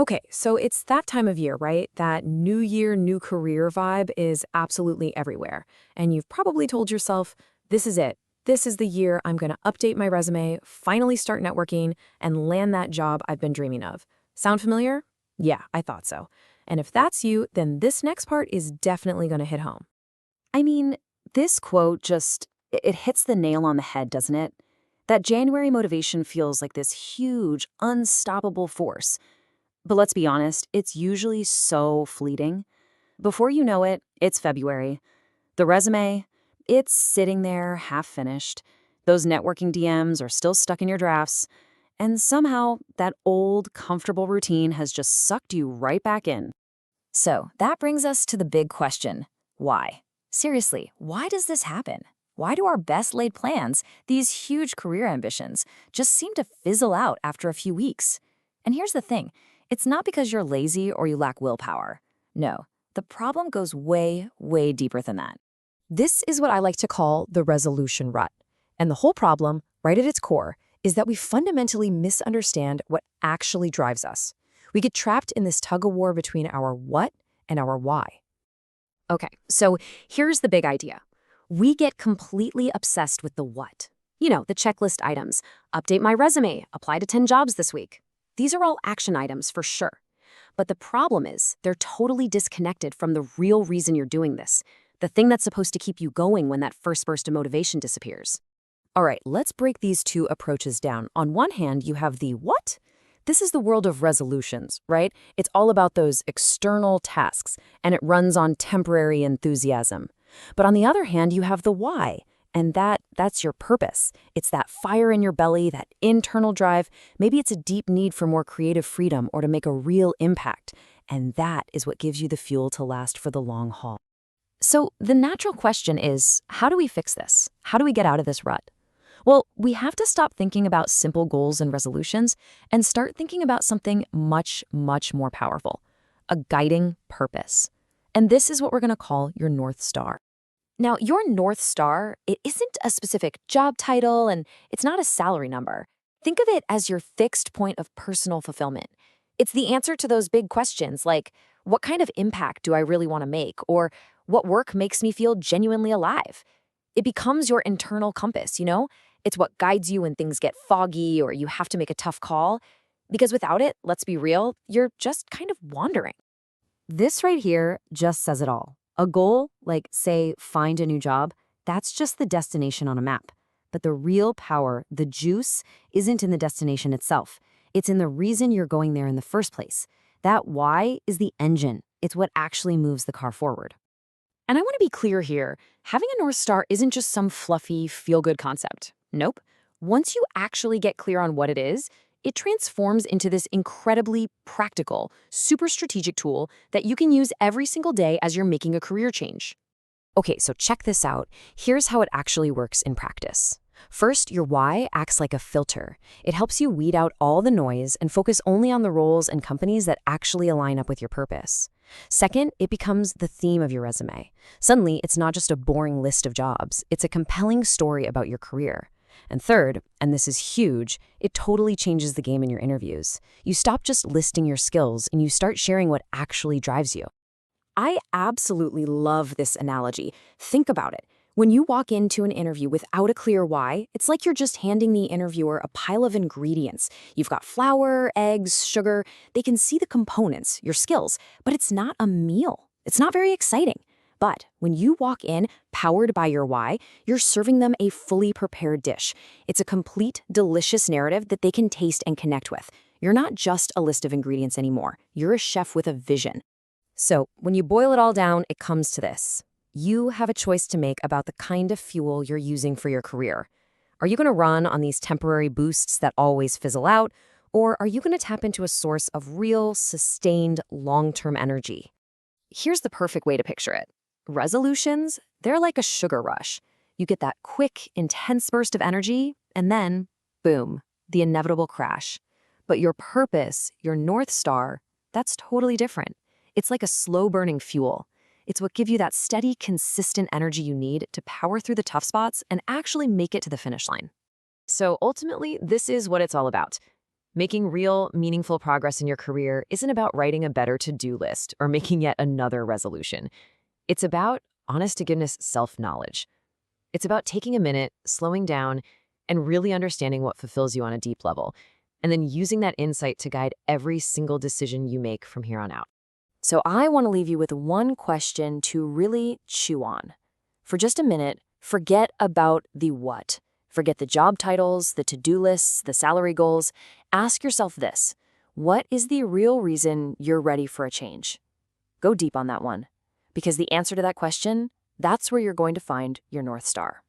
Okay, so it's that time of year, right? That new year, new career vibe is absolutely everywhere. And you've probably told yourself, this is it. This is the year I'm going to update my resume, finally start networking, and land that job I've been dreaming of. Sound familiar? Yeah, I thought so. And if that's you, then this next part is definitely going to hit home. I mean, this quote it hits the nail on the head, doesn't it? That January motivation feels like this huge, unstoppable force. But let's be honest, it's usually so fleeting. Before you know it, it's February. The resume, it's sitting there half finished. Those networking DMs are still stuck in your drafts. And somehow, that old, comfortable routine has just sucked you right back in. So that brings us to the big question. Why? Seriously, why does this happen? Why do our best laid plans, these huge career ambitions, just seem to fizzle out after a few weeks? And here's the thing. It's not because you're lazy or you lack willpower. No, the problem goes way, way deeper than that. This is what I like to call the resolution rut. And the whole problem, right at its core, is that we fundamentally misunderstand what actually drives us. We get trapped in this tug-of-war between our what and our why. Okay, so here's the big idea. We get completely obsessed with the what. You know, the checklist items. Update my resume, apply to 10 jobs this week. These are all action items for sure. But the problem is they're totally disconnected from the real reason you're doing this, the thing that's supposed to keep you going when that first burst of motivation disappears. All right, let's break these two approaches down. On one hand, you have the what? This is the world of resolutions, right? It's all about those external tasks, and it runs on temporary enthusiasm. But on the other hand, you have the why, and that's your purpose. It's that fire in your belly, that internal drive. Maybe it's a deep need for more creative freedom or to make a real impact, and that is what gives you the fuel to last for the long haul. So the natural question is, how do we fix this? How do we get out of this rut? Well, we have to stop thinking about simple goals and resolutions and start thinking about something much, much more powerful, a guiding purpose. And this is what we're going to call your North Star. Now, your North Star, it isn't a specific job title and it's not a salary number. Think of it as your fixed point of personal fulfillment. It's the answer to those big questions like, what kind of impact do I really want to make? Or what work makes me feel genuinely alive? It becomes your internal compass, you know? It's what guides you when things get foggy or you have to make a tough call. Because without it, let's be real, you're just kind of wandering. This right here just says it all. A goal, like, say, find a new job, that's just the destination on a map. But the real power, the juice, isn't in the destination itself. It's in the reason you're going there in the first place. That why is the engine. It's what actually moves the car forward. And I want to be clear here, having a North Star isn't just some fluffy, feel-good concept. Nope. Once you actually get clear on what it is, it transforms into this incredibly practical, super strategic tool that you can use every single day as you're making a career change. Okay, so check this out. Here's how it actually works in practice. First, your why acts like a filter. It helps you weed out all the noise and focus only on the roles and companies that actually align up with your purpose. Second, it becomes the theme of your resume. Suddenly, it's not just a boring list of jobs. It's a compelling story about your career. And third, and this is huge, it totally changes the game in your interviews. You stop just listing your skills and you start sharing what actually drives you. I absolutely love this analogy. Think about it. When you walk into an interview without a clear why, it's like you're just handing the interviewer a pile of ingredients. You've got flour, eggs, sugar. They can see the components, your skills, but it's not a meal. It's not very exciting. But when you walk in, powered by your why, you're serving them a fully prepared dish. It's a complete, delicious narrative that they can taste and connect with. You're not just a list of ingredients anymore. You're a chef with a vision. So when you boil it all down, it comes to this. You have a choice to make about the kind of fuel you're using for your career. Are you going to run on these temporary boosts that always fizzle out, or are you going to tap into a source of real, sustained, long-term energy? Here's the perfect way to picture it. Resolutions, they're like a sugar rush. You get that quick, intense burst of energy, and then, boom, the inevitable crash. But your purpose, your North Star, that's totally different. It's like a slow-burning fuel. It's what gives you that steady, consistent energy you need to power through the tough spots and actually make it to the finish line. So ultimately, this is what it's all about. Making real, meaningful progress in your career isn't about writing a better to-do list or making yet another resolution. It's about honest-to-goodness self-knowledge. It's about taking a minute, slowing down, and really understanding what fulfills you on a deep level, and then using that insight to guide every single decision you make from here on out. So I want to leave you with one question to really chew on. For just a minute, forget about the what. Forget the job titles, the to-do lists, the salary goals. Ask yourself this: what is the real reason you're ready for a change? Go deep on that one, because the answer to that question, that's where you're going to find your North Star.